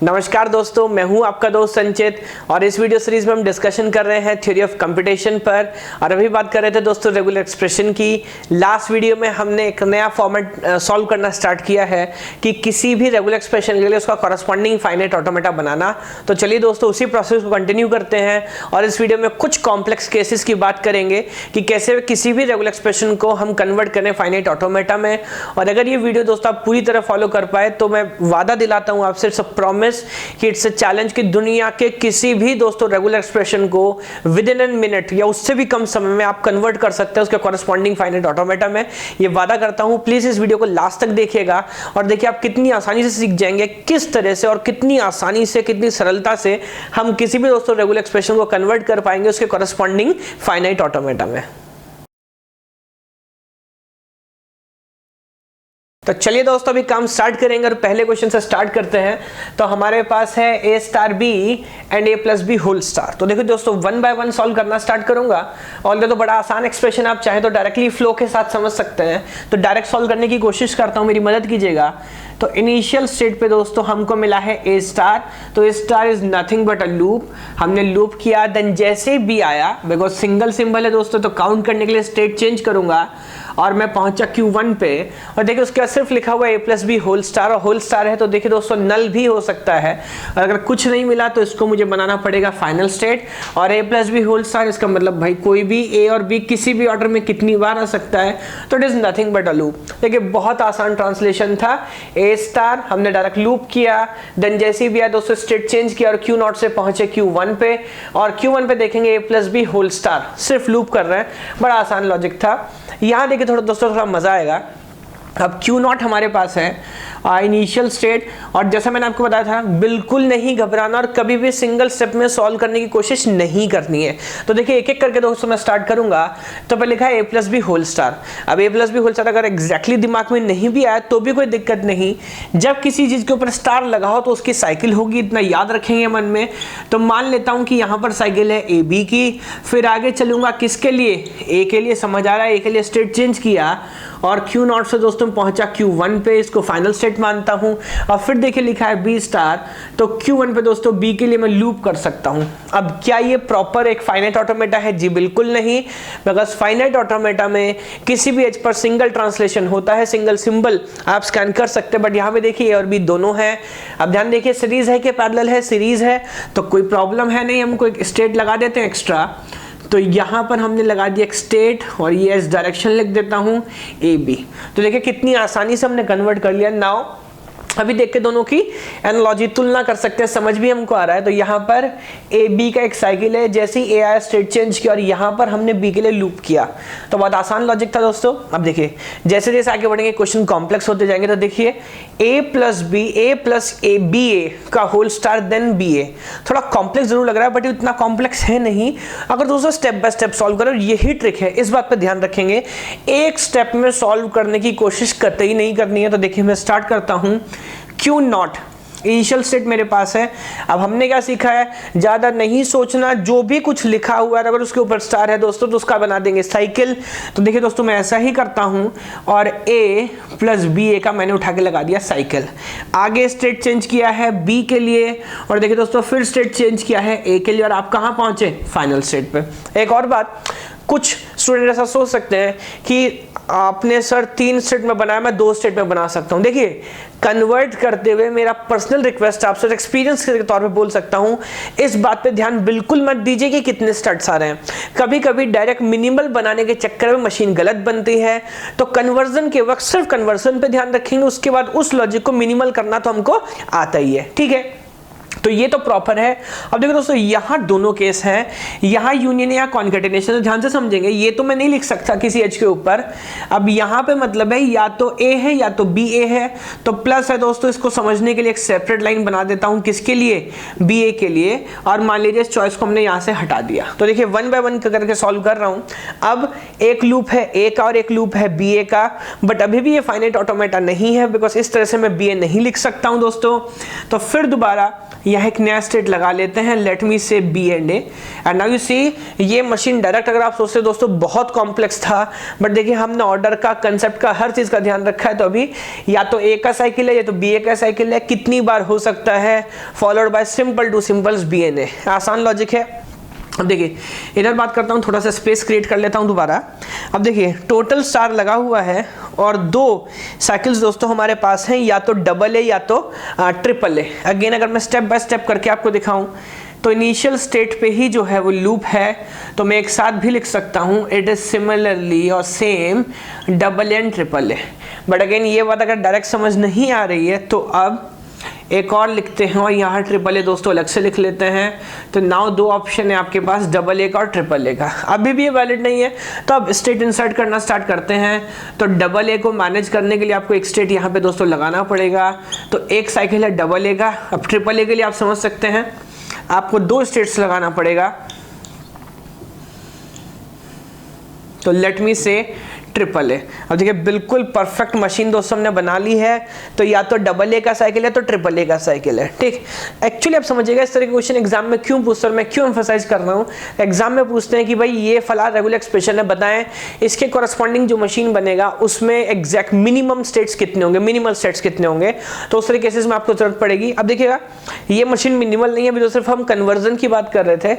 नमस्कार दोस्तों, मैं हूं आपका दोस्त संचित और इस वीडियो सीरीज में हम डिस्कशन कर रहे हैं थ्योरी ऑफ कंप्यूटेशन पर। और अभी बात कर रहे थे दोस्तों रेगुलर एक्सप्रेशन की। लास्ट वीडियो में हमने एक नया फॉर्मेट सॉल्व करना स्टार्ट किया है कि किसी भी रेगुलर एक्सप्रेशन के लिए उसका कॉरस्पॉन्डिंग फाइनाइट ऑटोमेटा बनाना। तो चलिए दोस्तों उसी प्रोसेस को कंटिन्यू करते हैं और इस वीडियो में कुछ कॉम्प्लेक्स केसेस की बात करेंगे कि कैसे किसी भी रेगुलर एक्सप्रेशन को हम कन्वर्ट करें फाइनाइट ऑटोमेटा में। और अगर ये वीडियो दोस्तों आप पूरी तरह फॉलो कर पाए तो मैं वादा दिलाता हूँ आपसे, सब प्रॉमिस कि इट्स अ चैलेंज कि दुनिया के किसी भी दोस्तों रेगुलर एक्सप्रेशन को विद इन एन मिनट या उससे भी कम समय में आप कन्वर्ट कर सकते हैं उसके कॉरस्पॉन्डिंग फाइनाइट ऑटोमेटा में। ये वादा करता हूं। प्लीज इस वीडियो को लास्ट तक देखिएगा और देखिए आप कितनी आसानी से सीख जाएंगे किस तरह से और कितनी आसानी से, कितनी सरलता से हम किसी भी दोस्तों रेगुलर एक्सप्रेशन को कन्वर्ट कर पाएंगे उसके कॉरस्पॉन्डिंग फाइनाइट ऑटोमेटा में। तो चलिए दोस्तों अभी काम स्टार्ट करेंगे और पहले क्वेश्चन से स्टार्ट करते हैं। तो हमारे पास है a star b and a plus B whole star. तो देखो दोस्तों वन बाय वन सॉल्व करना स्टार्ट करूंगा। और तो बड़ा आसान एक्सप्रेशन, आप चाहे तो डायरेक्टली फ्लो के साथ समझ सकते हैं। तो डायरेक्ट सॉल्व करने की कोशिश करता हूं, मेरी मदद कीजिएगा। तो इनिशियल स्टेट पे दोस्तों हमको मिला है a स्टार। तो a star is nothing but a loop. हमने लूप किया, देन जैसे b आया, बिकॉज सिंगल सिंबल है दोस्तों तो काउंट करने के लिए स्टेट चेंज करूंगा और मैं पहुंचा Q1 पे। और देखिए उसके बाद सिर्फ लिखा हुआ a plus B whole star, और होल स्टार है तो देखिए दोस्तों नल भी हो सकता है। और अगर कुछ नहीं मिला तो इसको मुझे बनाना पड़ेगा फाइनल स्टेट। और a plus B whole star इसका मतलब भाई कोई भी a और b किसी भी ऑर्डर में कितनी बार आ सकता है, तो it is nothing but a loop. देखिए बहुत आसान ट्रांसलेशन था। a स्टार हमने डायरेक्ट लूप किया, देन जैसे भी आया दोस्तों स्टेट चेंज किया और Q0 से पहुंचे Q1 पे। और Q1 पे देखेंगे a plus B whole star, सिर्फ लूप कर रहे हैं। बड़ा आसान लॉजिक था। यहां देखिए थोड़ा दोस्तों थोड़ा मजा आएगा। अब Q0 हमारे पास है इनिशियल स्टेट, और जैसा मैंने आपको बताया था बिल्कुल नहीं घबराना और कभी भी सिंगल स्टेप में सॉल्व करने की कोशिश नहीं करनी है। तो देखिए एक एक करके दोस्तों मैं स्टार्ट करूंगा। तो पहले लिखा है a plus B whole star. अब a plus B whole star अगर एग्जैक्टली दिमाग में नहीं भी आया तो भी कोई दिक्कत नहीं। जब किसी चीज के ऊपर स्टार लगाओ तो उसकी साइकिल होगी, इतना याद रखेंगे मन में। तो मान लेता हूं कि यहां पर साइकिल है ए बी की, फिर आगे चलूंगा किसके लिए, a के लिए। समझ आ रहा है, a के लिए स्टेट चेंज किया और Q0 से दोस्तों पहुंचा Q1 पे, इसको फाइनल स्टेट मानता हूं। और फिर देखिए लिखा है B स्टार, तो Q1 पे दोस्तों B के लिए मैं लूप कर सकता हूं। अब क्या ये प्रॉपर एक फाइनाइट ऑटोमेटा है? जी बिल्कुल नहीं, बिकॉज फाइनाइट ऑटोमेटा में किसी भी एज पर सिंगल ट्रांसलेशन होता है, सिंगल सिंबल आप स्कैन कर सकते हैं। बट यहाँ पे देखिए A और B दोनों है। अब ध्यान देखिए सीरीज है कि पैरेलल है? सीरीज है तो कोई प्रॉब्लम है नहीं, हमको एक स्टेट लगा देते हैं एक्स्ट्रा। तो यहां पर हमने लगा दिया एक स्टेट और ये इस डायरेक्शन लिख देता हूं ए बी। तो देखिए कितनी आसानी से हमने कन्वर्ट कर लिया। नाउ अभी देख के दोनों की एनालॉजी तुलना कर सकते हैं, समझ भी हमको आ रहा है। तो यहाँ पर ए बी का एक साइकिल है, जैसे ही ए आया स्टेट चेंज किया और यहाँ पर हमने बी के लिए लूप किया। तो बहुत आसान लॉजिक था दोस्तों। अब देखिए जैसे जैसे आगे बढ़ेंगे क्वेश्चन कॉम्प्लेक्स होते जाएंगे। तो देखिए a plus b, a plus a b a का whole star then b a. थोड़ा कॉम्प्लेक्स जरूर लग रहा है बट इतना कॉम्प्लेक्स है नहीं। अगर दोस्तों स्टेप बाय स्टेप सॉल्व करो, यही ट्रिक है, इस बात पर ध्यान रखेंगे। एक स्टेप में सॉल्व करने की कोशिश कतई नहीं करनी है। तो देखिए मैं स्टार्ट करता हूं। Q0 इनिशियल स्टेट मेरे पास है। अब हमने क्या सीखा है, ज्यादा नहीं सोचना, जो भी कुछ लिखा हुआ है अगर उसके ऊपर स्टार है दोस्तों तो उसका बना देंगे साइकिल। तो देखिए दोस्तों मैं ऐसा ही करता हूं और a प्लस बी ए का मैंने उठा के लगा दिया साइकिल। आगे स्टेट चेंज किया है b के लिए और देखिए दोस्तों फिर स्टेट चेंज किया है a के लिए और आप कहां पहुंचे, फाइनल स्टेट पे। एक और बात, कुछ स्टूडेंट ऐसा सोच सकते हैं कि आपने सर 3 स्टेट में बनाया, मैं 2 स्टेट में बना सकता हूं। देखिए कन्वर्ट करते हुए मेरा पर्सनल रिक्वेस्ट आपसे एक्सपीरियंस के तौर पे बोल सकता हूं, इस बात पे ध्यान बिल्कुल मत दीजिए कि कितने स्टेट्स आ रहे हैं। कभी कभी डायरेक्ट मिनिमल बनाने के चक्कर में मशीन गलत बनती है। तो कन्वर्जन के वक्त सिर्फ कन्वर्जन पे ध्यान रखेंगे, उसके बाद उस लॉजिक को मिनिमल करना तो हमको आता ही है। ठीक है, तो ये तो प्रॉपर है। अब देखो दोस्तों यहां दोनों केस हैं, यहां यूनियन या कॉन्केटिनेशन, तो ध्यान से समझेंगे। ये तो मैं नहीं लिख सकता किसी एच के ऊपर। अब यहां पे मतलब है या तो ए है या तो बी ए है, तो प्लस है दोस्तों। इसको समझने के लिए एक सेपरेट लाइन बना देता हूं, किसके लिए, बी ए के लिए। और मान लीजिए इस चॉइस को हमने यहां से हटा दिया। तो देखिए वन बाय वन करके सॉल्व कर रहा हूं। अब एक लूप है ए का और एक लूप है बी ए का, बट अभी भी ये फाइनाइट ऑटोमेटा नहीं है, बिकॉज इस तरह से मैं बी ए नहीं लिख सकता हूं दोस्तों। तो फिर दोबारा यहाँ एक नया स्टेट लगा लेते हैं, let me say b and a. And now you see ये मशीन डायरेक्ट अगर आप सोचते दोस्तों बहुत कॉम्प्लेक्स था, बट देखिए हमने ऑर्डर का, कंसेप्ट का, हर चीज का ध्यान रखा है। तो अभी या तो ए का साइकिल है या तो बी ए का साइकिल है, कितनी बार हो सकता है, followed by simple to simples B and A. आसान लॉजिक है। अब देखिए इधर बात करता हूँ, थोड़ा सा स्पेस क्रिएट कर लेता हूँ दोबारा। अब देखिए टोटल स्टार लगा हुआ है और 2 साइकिल्स दोस्तों हमारे पास हैं, या तो डबल ए या तो ट्रिपल ए। अगेन अगर मैं स्टेप बाय स्टेप करके आपको दिखाऊं तो इनिशियल स्टेट पे ही जो है वो लूप है, तो मैं एक साथ भी लिख सकता हूँ इट इज सिमिलरली और same double A and triple A. But again ये बात अगर डायरेक्ट समझ नहीं आ रही है तो अब एक और लिखते हैं और यहाँ ट्रिपल ए दोस्तों अलग से लिख लेते हैं। तो नाउ 2 ऑप्शन है आपके पास, डबल ए का और ट्रिपल ए का। अभी भी ये वैलिड नहीं है तो अब स्टेट इंसर्ट करना स्टार्ट करते हैं। तो डबल ए को मैनेज करने के लिए आपको एक स्टेट यहाँ पे दोस्तों लगाना पड़ेगा। तो एक साइकिल है डबल ए का। अब ट्रिपल ए के लिए आप समझ सकते हैं आपको 2 स्टेट्स लगाना पड़ेगा। तो लेट मी से ट्रिपल ए। अब देखिए बिल्कुल परफेक्ट मशीन दोस्तों हमने बना ली है। तो या तो डबल ए का साइकिल है तो ट्रिपल ए का साइकिल है। ठीक, एक्चुअली आप समझिएगा इस तरह के क्वेश्चन एग्जाम में क्यों पूछते हैं, मैं क्यों एम्फसाइज कर रहा हूँ। एग्जाम में पूछते हैं कि भाई ये फला रेगुलर एक्सप्रेशन है, बताएं इसके कॉरेस्पॉन्डिंग जो मशीन बनेगा उसमें एग्जैक्ट मिनिमम स्टेट्स कितने होंगे, मिनिमल स्टेट्स कितने होंगे। तो उस तरह केसेस में आपको जरूरत पड़ेगी। अब देखिएगा ये मशीन मिनिमल नहीं है, अभी तो सिर्फ हम कन्वर्जन की बात कर रहे थे।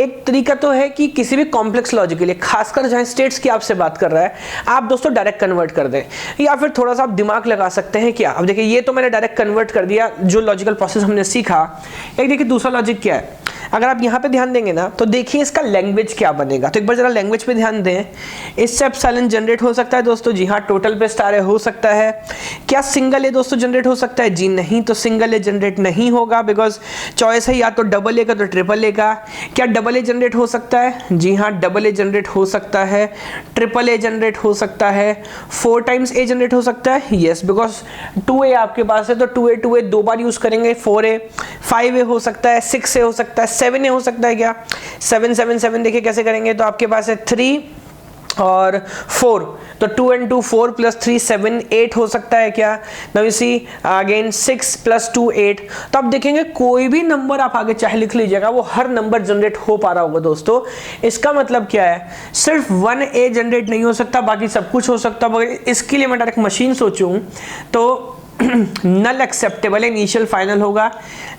एक तरीका तो है कि किसी भी कॉम्प्लेक्स लॉजिक के लिए, खासकर जहां स्टेट्स की आपसे बात कर रहा है, आप दोस्तों डायरेक्ट कन्वर्ट कर दें, या फिर थोड़ा सा आप दिमाग लगा सकते हैं क्या। अब देखिए ये तो मैंने डायरेक्ट कन्वर्ट कर दिया जो लॉजिकल प्रोसेस हमने सीखा। एक देखिए दूसरा लॉजिक क्या है, अगर आप यहाँ पे ध्यान देंगे ना तो देखिए इसका लैंग्वेज क्या बनेगा। तो एक बार जरा लैंग्वेज पे ध्यान दें। इससे एप्सिलॉन जनरेट हो सकता है दोस्तों, जी हाँ। टोटल पे स्टार है, हो सकता है। क्या सिंगल ए दोस्तों जनरेट हो सकता है, जी नहीं। तो सिंगल ए जनरेट नहीं होगा बिकॉज चॉइस है या तो डबल ए का तो ट्रिपल ए का। क्या डबल ए जनरेट हो सकता है, जी हाँ डबल ए जनरेट हो सकता है। ट्रिपल ए जनरेट हो सकता है। 4 टाइम्स ए जनरेट हो सकता है, यस बिकॉज 2a आपके पास है तो 2a 2 बार यूज करेंगे। 4a 5a हो सकता है, 6a हो सकता है, 7a हो सकता है। क्या 7 7 7 देखिए कैसे करेंगे। तो आपके पास है 3 और 4, तो 2 and 2 4 plus 3 7 8 हो सकता है। क्या now you see again 6 plus 2 8। तो आप देखेंगे कोई भी नंबर आप आगे चाहे लिख लीजिएगा वो हर नंबर जनरेट हो पा रहा होगा दोस्तों। इसका मतलब क्या है, सिर्फ 1a जनरेट नहीं हो सकता, बाकी सब कुछ हो सकता है। मगर इसके लिए मैं डायरेक्ट मशीन सोचूं तो नल एक्सेप्टेबल इनिशियल फाइनल होगा।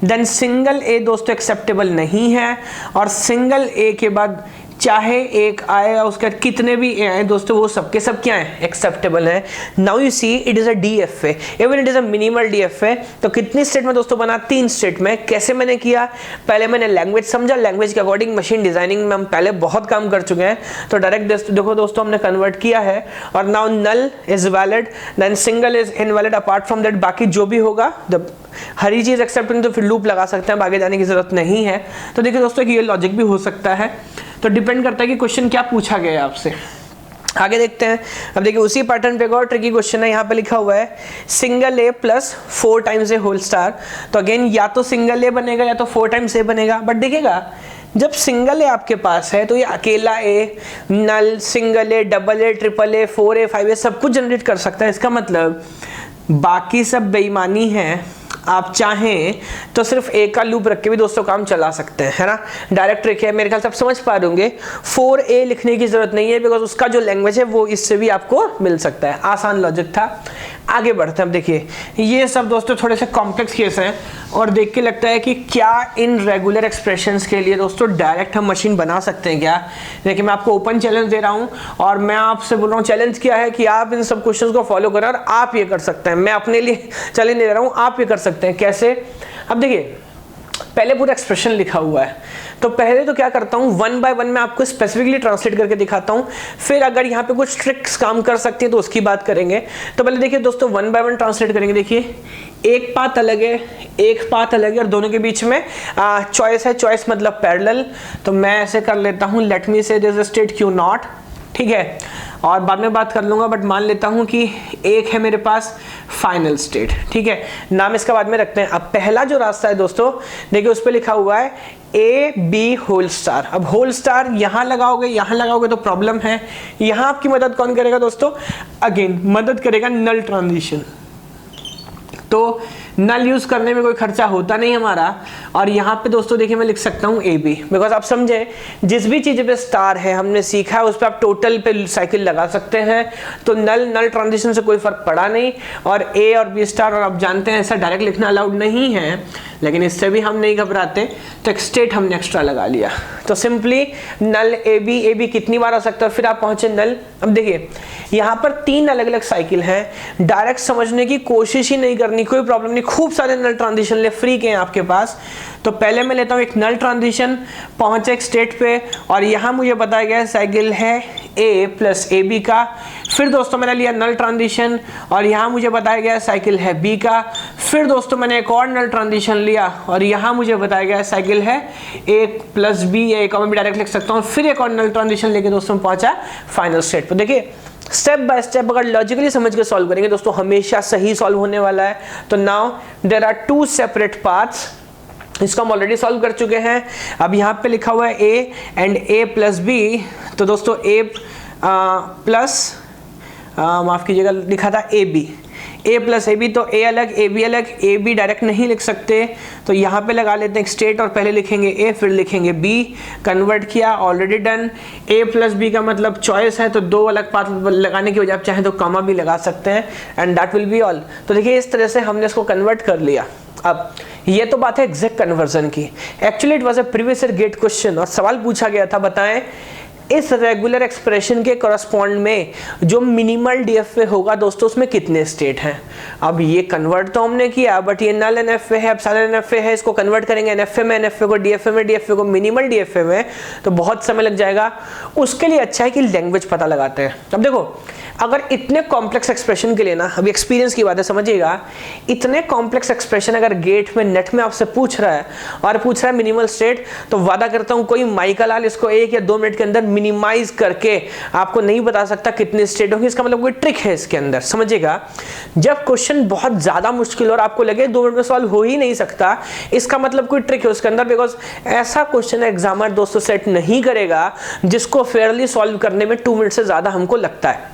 देन सिंगल ए दोस्तों एक्सेप्टेबल नहीं है, और सिंगल ए के बाद चाहे एक आएगा उसके कितने भी ए आए दोस्तों वो सबके सब क्या है, एक्सेप्टेबल है। Now you see it is a DFA, even it is a minimal DFA. तो कितनी स्टेट में दोस्तों बना, 3 स्टेट में। कैसे मैंने किया, पहले मैंने लैंग्वेज समझा, लैंग्वेज के अकॉर्डिंग मशीन डिजाइनिंग में हम पहले बहुत काम कर चुके हैं। तो डायरेक्ट देखो दोस्तों हमने कन्वर्ट किया है, और now null is valid, then single is invalid. Apart from that बाकी जो भी होगा, हर ही चीज एक्सेप्ट तो फिर लूप लगा सकते हैं, आगे जाने की जरूरत नहीं है। तो देखिए दोस्तों ये लॉजिक भी हो सकता है। तो डिपेंड करता है कि क्वेश्चन क्या पूछा गया है आपसे। आगे देखते हैं। अब देखिए उसी पैटर्न पे एक और ट्रिकी क्वेश्चन है, यहाँ पे लिखा हुआ है सिंगल ए प्लस 4 टाइम्स ए होल स्टार। तो अगेन या तो सिंगल ए बनेगा या तो 4 टाइम्स ए बनेगा। बट देखिएगा जब सिंगल ए आपके पास है तो ये अकेला A, null, single A, double A, triple A, 4a 5a सब कुछ जनरेट कर सकता है। इसका मतलब बाकी सब बेईमानी है। आप चाहें तो सिर्फ ए का लूप रख के भी दोस्तों काम चला सकते हैं, है ना। डायरेक्ट ट्रिक है, मेरे ख्याल से आप समझ पा रहे होंगे। 4a लिखने की जरूरत नहीं है बिकॉज उसका जो लैंग्वेज है वो इससे भी आपको मिल सकता है। आसान लॉजिक था। आगे बढ़ते हैं। अब देखिए ये सब दोस्तों थोड़े से कॉम्प्लेक्स केस हैं, और देख के लगता है कि क्या इन रेगुलर एक्सप्रेशंस के लिए दोस्तों डायरेक्ट हम मशीन बना सकते हैं क्या। देखिए मैं आपको ओपन चैलेंज दे रहा हूं, और मैं आपसे बोल रहा हूं चैलेंज क्या है कि आप इन सब क्वेश्चंस को फॉलो करें और आप ये कर सकते हैं। मैं अपने लिए चैलेंज दे रहा हूं, आप ये कर सकते हैं। कैसे, अब देखिए पहले पूरा एक्सप्रेशन लिखा हुआ है, तो पहले तो क्या करता हूं 1 बाय 1 मैं आपको स्पेसिफिकली ट्रांसलेट करके दिखाता हूं, फिर अगर यहां पे कुछ ट्रिक्स काम कर सकती है तो उसकी बात करेंगे। तो पहले देखिए दोस्तों 1 बाय 1 ट्रांसलेट करेंगे। देखिए एक पाथ अलग है, एक पाथ अलग है, और दोनों के बीच में चॉइस है। चॉइस मतलब पैरेलल। तो मैं ऐसे कर लेता हूं, लेट मी से दिस स्टेट क्यू नॉट, ठीक है, और बाद में बात कर लूंगा। बट मान लेता हूं कि एक है मेरे पास फाइनल स्टेट, ठीक है, नाम इसका बाद में रखते हैं। अब पहला जो रास्ता है दोस्तों देखिए उस पर लिखा हुआ है ए बी होल स्टार। अब होल स्टार यहां लगाओगे तो प्रॉब्लम है। यहां आपकी मदद कौन करेगा दोस्तों, अगेन मदद करेगा नल ट्रांजिशन। तो नल यूज करने में कोई खर्चा होता नहीं हमारा। और यहाँ पे दोस्तों देखिए मैं लिख सकता हूँ ए बी, बिकॉज आप समझे जिस भी चीज पे स्टार है हमने सीखा है उस पर आप टोटल पे साइकिल लगा सकते हैं, तो नल ट्रांजिशन से कोई फर्क पड़ा नहीं। और ए और बी स्टार, और आप जानते हैं ऐसा डायरेक्ट लिखना अलाउड नहीं है, लेकिन इससे भी हम नहीं घबराते, तो एक स्टेट हमने एक्स्ट्रा लगा लिया। तो सिंपली नल ए बी कितनी बार हो सकता है, फिर आप पहुंचे नल। अब देखिए यहाँ पर 3 अलग अलग साइकिल हैं, डायरेक्ट समझने की कोशिश ही नहीं करनी, कोई प्रॉब्लम नहीं, खूब सारे नल ट्रांजिशन ले फ्री के हैं आपके पास। तो पहले मैं लेता हूँ एक नल ट्रांजिशन, पहुंचे एक स्टेट पे, और यहाँ मुझे बताया गया साइकिल है ए प्लस ए बी का। फिर दोस्तों मैंने लिया नल ट्रांजिशन, और यहाँ मुझे बताया गया साइकिल है बी का। फिर दोस्तों मैंने एक और नल ट्रांजिशन लिया, और यहाँ मुझे बताया गया साइकिल है ए प्लस बी, या एक और मैं डायरेक्ट लिख सकता हूँ। फिर एक और नल ट्रांजिशन लेके दोस्तों पहुंचा फाइनल स्टेट पर। देखिए स्टेप बाय स्टेप अगर लॉजिकली समझ के सॉल्व करेंगे दोस्तों हमेशा सही सॉल्व होने वाला है। तो now there are 2 separate paths, इसको हम ऑलरेडी सॉल्व कर चुके हैं। अब यहाँ पे लिखा हुआ है A and A plus B, तो दोस्तों ए प्लस माफ कीजिएगा लिखा था ए b, a plus a B, तो ए अलग ए बी अलग, ए बी डायरेक्ट नहीं लिख सकते, तो यहाँ पे लगा लेते हैं स्टेट, और पहले लिखेंगे ए फिर लिखेंगे बी, कन्वर्ट किया, ऑलरेडी डन। ए प्लस बी का मतलब चॉइस है, तो 2 अलग पाथ लगाने की वजह आप चाहें तो कॉमा भी लगा सकते हैं, and that will be all. तो देखिए इस तरह से हमने इसको कन्वर्ट कर लिया। अब ये तो बात है एग्जैक्ट कन्वर्जन की, actually it was a previous year gate question, और सवाल पूछा गया था बताएं इस रेगुलर एक्सप्रेशन के करस्पॉन्ड में जो मिनिमल डीएफए होगा दोस्तों उसमें कितने स्टेट हैं। अब ये कन्वर्ट तो हमने किया, बट ये नल एनएफए है, एप्सिलॉन एनएफए है, इसको कन्वर्ट करेंगे एनएफए में, एनएफए को डीएफए में, डीएफए को मिनिमल डीएफए में, तो बहुत समय लग जाएगा। उसके लिए अच्छा है कि लैंग्वेज पता लगाते हैं। अब देखो अगर इतने कॉम्प्लेक्स एक्सप्रेशन के लिए ना, अभी एक्सपीरियंस की बात है समझिएगा, इतने कॉम्प्लेक्स एक्सप्रेशन अगर गेट में नेट में आपसे पूछ रहा है और पूछ रहा है मिनिमल स्टेट, तो वादा करता हूं कोई माइकल लाल इसको 1 या 2 मिनट के अंदर मिनिमाइज करके आपको नहीं बता सकता कितने स्टेट होंगे। इसका मतलब कोई ट्रिक है इसके अंदर, समझिएगा। जब क्वेश्चन बहुत ज्यादा मुश्किल और आपको लगे 2 मिनट में सॉल्व हो ही नहीं सकता, इसका मतलब कोई ट्रिक है उसके अंदर, बिकॉज ऐसा क्वेश्चन एग्जामर दोस्तों सेट नहीं करेगा जिसको फेयरली सॉल्व करने में 2 मिनट से ज्यादा हमको लगता है।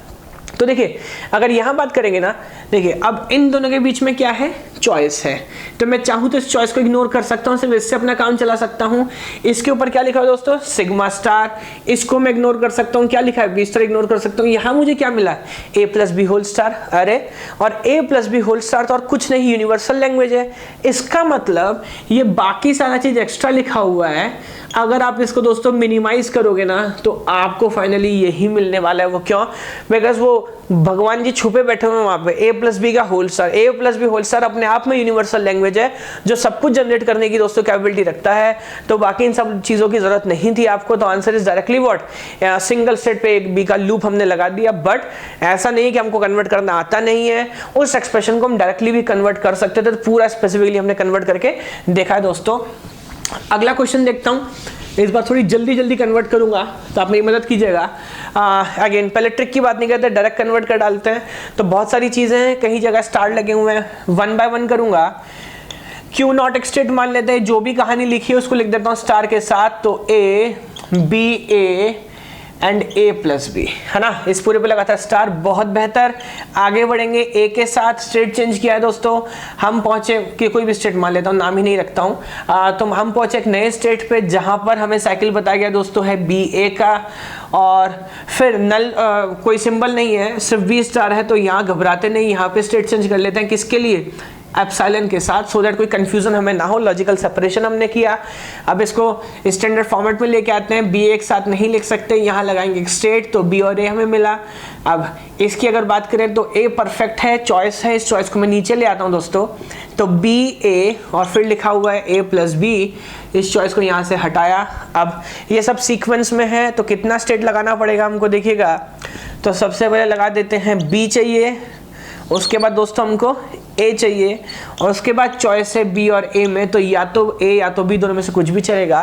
तो देखिए अगर यहां बात करेंगे ना, देखिए अब इन दोनों के बीच में क्या है, चॉइस है, तो मैं चाहूं तो इस चॉइस को इग्नोर कर सकता हूं, सिर्फ इससे अपना काम चला सकता हूं। इसके ऊपर क्या लिखा है दोस्तों, सिग्मा स्टार, इसको मैं इग्नोर कर सकता हूं, क्या लिखा है बी स्टार, इग्नोर कर सकता हूं। यहां मुझे क्या मिला, ए प्लस बी होल स्टार, अरे और ए प्लस बी होल स्टार तो और कुछ नहीं, यूनिवर्सल लैंग्वेज है। इसका मतलब ये बाकी सारा चीज एक्स्ट्रा लिखा हुआ है, अगर आप इसको दोस्तों मिनिमाइज करोगे ना तो आपको फाइनली यही मिलने वाला है। वो क्यों, बिकॉज वो भगवान जी छुपे बैठे हुए वहां पे, ए प्लस बी का होल स्टार, ए प्लस बी होल स्टार अपने आप में यूनिवर्सल लैंग्वेज है जो सब कुछ जनरेट करने की दोस्तों कैपेबिलिटी रखता है। तो बाकी इन सब चीजों की जरूरत नहीं थी आपको, तो answer is directly what, single state पे एक बी का लूप हमने लगा दिया। बट ऐसा नहीं कि हमको कन्वर्ट करना आता नहीं है, उस एक्सप्रेशन को हम डायरेक्टली भी कन्वर्ट कर सकते थे, तो पूरा स्पेसिफिकली हमने कन्वर्ट करके देखा है दोस्तों। अगला क्वेश्चन देखता हूं, इस बार थोड़ी जल्दी कन्वर्ट करूंगा तो आप मेरी मदद कीजिएगा। अगेन पहले ट्रिक की बात नहीं करते, डायरेक्ट कन्वर्ट कर डालते हैं। तो बहुत सारी चीजें हैं, कहीं जगह स्टार लगे हुए हैं, 1 बाय 1 करूंगा। क्यू नॉट एक्सटेट मान लेते हैं, जो भी कहानी लिखी है उसको लिख देता हूं स्टार के साथ, तो ए b A and A plus B, है ना, इस पूरे पे लगा था स्टार। बहुत बेहतर, आगे बढ़ेंगे। ए के साथ स्टेट चेंज किया है दोस्तों, हम पहुंचे कि कोई भी स्टेट मान लेता हूं, नाम ही नहीं रखता हूं, तो हम पहुंचे एक नए स्टेट पे जहां पर हमें साइकिल बताया गया दोस्तों है बी ए का, और फिर नल कोई सिंबल नहीं है, सिर्फ बी स्टार है, तो यहाँ घबराते नहीं, यहाँ पे स्टेट चेंज कर लेते हैं, किसके लिए, एप्सिलॉन के साथ, सो दैट कोई कंफ्यूजन हमें ना हो। लॉजिकल सेपरेशन हमने किया। अब इसको स्टैंडर्ड फॉर्मेट में लेके आते हैं, बी एक साथ नहीं लिख सकते, यहाँ लगाएंगे स्टेट, तो बी और ए हमें मिला। अब इसकी अगर बात करें तो ए परफेक्ट है, चॉइस है, इस चॉइस को मैं नीचे ले आता हूँ दोस्तों, तो बी ए और फिर लिखा हुआ है ए प्लस बी, इस चॉइस को यहाँ से हटाया। अब ये सब सीक्वेंस में है, तो कितना स्टेट लगाना पड़ेगा हमको देखिएगा। तो सबसे पहले लगा देते हैं बी चाहिए, उसके बाद दोस्तों हमको ए चाहिए, और उसके बाद चॉइस है बी और ए में, तो या तो ए या तो बी, दोनों में से कुछ भी चलेगा।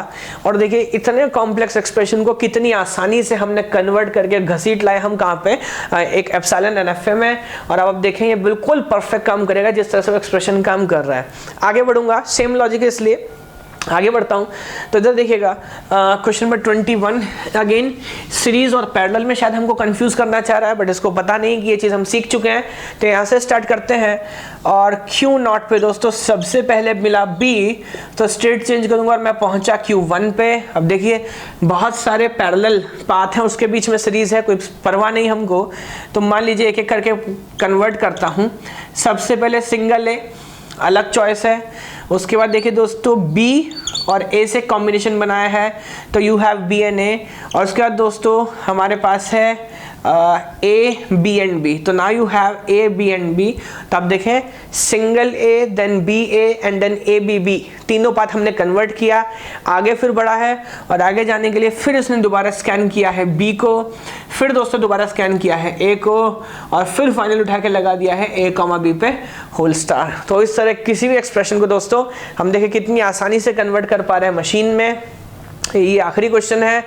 और देखिए इतने कॉम्प्लेक्स एक्सप्रेशन को कितनी आसानी से हमने कन्वर्ट करके घसीट लाए हम कहाँ पे, एक एप्सिलॉन एनएफए में। और अब आप देखें ये बिल्कुल परफेक्ट काम करेगा जिस तरह से एक्सप्रेशन काम कर रहा है। आगे बढ़ूंगा, सेम लॉजिक है इसलिए। आगे बढ़ता हूँ तो इधर देखिएगा क्वेश्चन नंबर 21 अगेन सीरीज और पैरेलल में शायद हमको कंफ्यूज करना चाह रहा है, बट इसको पता नहीं कि ये चीज़ हम सीख चुके हैं। तो यहाँ से स्टार्ट करते हैं और Q0 पे दोस्तों सबसे पहले मिला B, तो स्टेट चेंज करूँगा और मैं पहुँचा Q1 पे। अब देखिए बहुत सारे पैरेलल पाथ हैं, उसके बीच में सीरीज है, कोई परवाह नहीं हमको। तो मान लीजिए एक एक करके कन्वर्ट करता हूँ। सबसे पहले सिंगल ए अलग चॉइस है, उसके बाद देखिए दोस्तों B और A से कॉम्बिनेशन बनाया है तो you have B and A, और उसके बाद दोस्तों हमारे पास है A B एंड B, तो now you have A B and B। तो आप देखें single A then B A and then A B B, तीनों पाथ हमने कन्वर्ट किया, आगे फिर बढ़ा है और आगे जाने के लिए फिर इसने दोबारा स्कैन किया है B को, फिर दोस्तों दोबारा स्कैन किया है A को, और फिर फाइनल उठा के लगा दिया है A, B पे होल स्टार। तो इस तरह किसी भी एक्सप्रेशन को दोस्तों हम देखें कितनी आसानी से कन्वर्ट कर पा रहे हैं मशीन में। ये आखिरी क्वेश्चन है,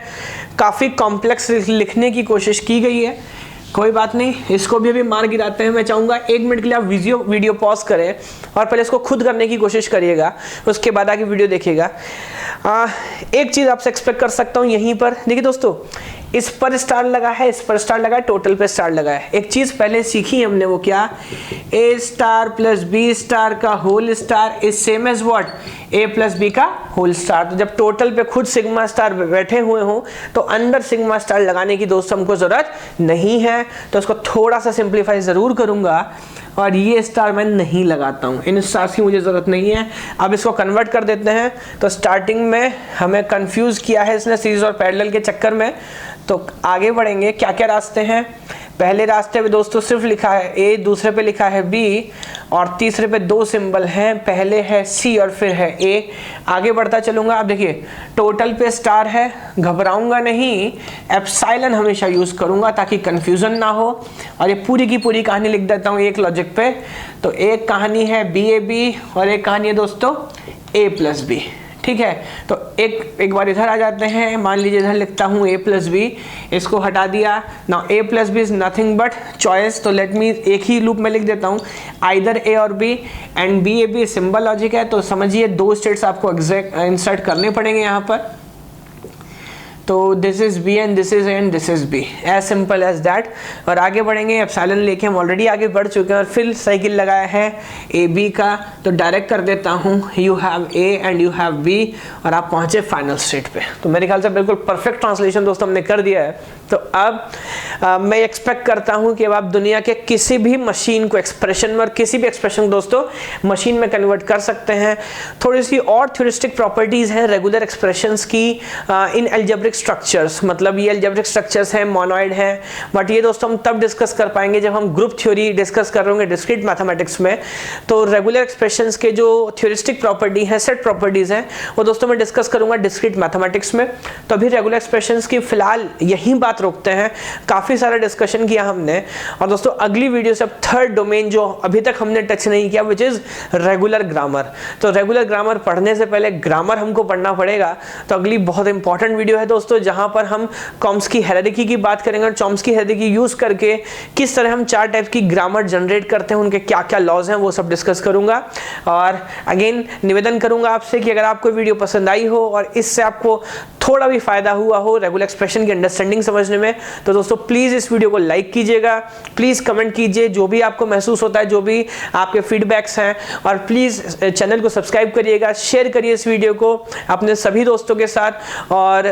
काफ़ी कॉम्प्लेक्स लिखने की कोशिश की गई है, कोई बात नहीं, इसको भी अभी मार गिराते हैं। मैं चाहूँगा 1 मिनट के लिए आप वीडियो पॉज करें और पहले इसको खुद करने की कोशिश करिएगा, उसके बाद आगे वीडियो देखिएगा। एक चीज़ आपसे एक्सपेक्ट कर सकता हूँ यहीं पर, देखिए दोस्तों इस पर स्टार लगा है, इस पर स्टार लगा है, टोटल पे स्टार लगा है। एक चीज़ पहले सीखी हमने, वो क्या, A star plus B star का whole star is same as what, A plus B का होल स्टार। तो जब टोटल पे खुद सिग्मा स्टार बैठे हुए हों तो अंदर सिग्मा स्टार लगाने की दोस्तों हमको ज़रूरत नहीं है। तो इसको थोड़ा सा सिंप्लीफाई ज़रूर करूँगा और ये स्टार मैं नहीं लगाता हूँ, इन स्टार्स की मुझे ज़रूरत नहीं है। अब इसको कन्वर्ट कर देते हैं। तो स्टार्टिंग में हमें कंफ्यूज किया है इसने सीरीज और पैरेलल के चक्कर में, तो आगे बढ़ेंगे। क्या क्या रास्ते हैं, पहले रास्ते पे दोस्तों सिर्फ लिखा है A, दूसरे पे लिखा है B और तीसरे पे 2 सिंबल हैं, पहले है C और फिर है A। आगे बढ़ता चलूँगा। अब देखिए टोटल पे स्टार है, घबराऊंगा नहीं, एप्सिलॉन हमेशा यूज़ करूँगा ताकि कन्फ्यूज़न ना हो। और ये पूरी की पूरी कहानी लिख देता हूँ एक लॉजिक पे। तो एक कहानी है BAB और एक कहानी है दोस्तों A प्लस B, ठीक है। तो एक बार इधर आ जाते हैं, मान लीजिए इधर लिखता हूँ A प्लस B, इसको हटा दिया। Now A plus B is nothing but choice, तो लेट मी एक ही लूप में लिख देता हूँ आइदर A और B and BAB symbol logic है। तो समझिए 2 स्टेट्स आपको एग्जैक्ट इंसर्ट करने पड़ेंगे यहाँ पर। तो this is B and this is A and this is B, as simple as that. और आगे बढ़ेंगे, एप्सिलॉन लेके हम ऑलरेडी आगे बढ़ चुके हैं और फिर साइकिल लगाया है AB का, तो डायरेक्ट कर देता हूँ you have A and you have B और आप पहुँचे फाइनल स्टेट पे। तो मेरे ख्याल से बिल्कुल परफेक्ट ट्रांसलेशन दोस्तों हमने कर दिया है। तो अब मैं एक्सपेक्ट करता हूँ कि अब आप दुनिया के किसी भी मशीन को एक्सप्रेशन में और किसी भी एक्सप्रेशन को दोस्तों मशीन में कन्वर्ट कर सकते हैं। थोड़ी सी और थ्योरिस्टिक प्रॉपर्टीज़ हैं रेगुलर एक्सप्रेशंस की इन अलजेब्रिक स्ट्रक्चर्स, मतलब ये अलजेब्रिक स्ट्रक्चर्स हैं, मोनोइड हैं, बट ये दोस्तों हम तब डिस्कस कर पाएंगे जब हम ग्रुप थ्योरी डिस्कस कर रहे होंगे डिस्क्रीट मैथमेटिक्स में। तो रेगुलर एक्सप्रेशंस के जो थ्योरिस्टिक प्रॉपर्टी हैं, सेट प्रॉपर्टीज़ हैं, वो दोस्तों मैं डिस्कस करूँगा डिस्क्रीट मैथमेटिक्स में। तो अभी रेगुलर एक्सप्रेशंस की फिलहाल यही बात रोकते हैं, काफ़ी सारा डिस्कशन किया हमने। और दोस्तों अगली वीडियो से अब थर्ड डोमेन जो अभी तक हमने टच नहीं किया, विच इज़ रेगुलर ग्रामर। तो रेगुलर ग्रामर पढ़ने से पहले ग्रामर हमको पढ़ना पड़ेगा। तो अगली बहुत इंपॉर्टेंट वीडियो है दोस्तों, जहां पर हम चॉम्स्की हायरार्की की बात करेंगे और चॉम्स्की हायरार्की यूज करके किस तरह हम 4 टाइप की ग्रामर जनरेट करते हैं, उनके क्या क्या लॉज हैं, वो सब डिस्कस करूंगा। और अगेन निवेदन करूंगा आपसे कि अगर आपको वीडियो पसंद आई हो और इससे आपको थोड़ा भी फायदा हुआ हो रेगुलर एक्सप्रेशन की अंडरस्टैंडिंग समझने में, तो दोस्तों प्लीज़ इस वीडियो को लाइक कीजिएगा, प्लीज़ कमेंट कीजिए जो भी आपको महसूस होता है, जो भी आपके फीडबैक्स हैं, और प्लीज़ चैनल को सब्सक्राइब करिएगा, शेयर करिए इस वीडियो को अपने सभी दोस्तों के साथ। और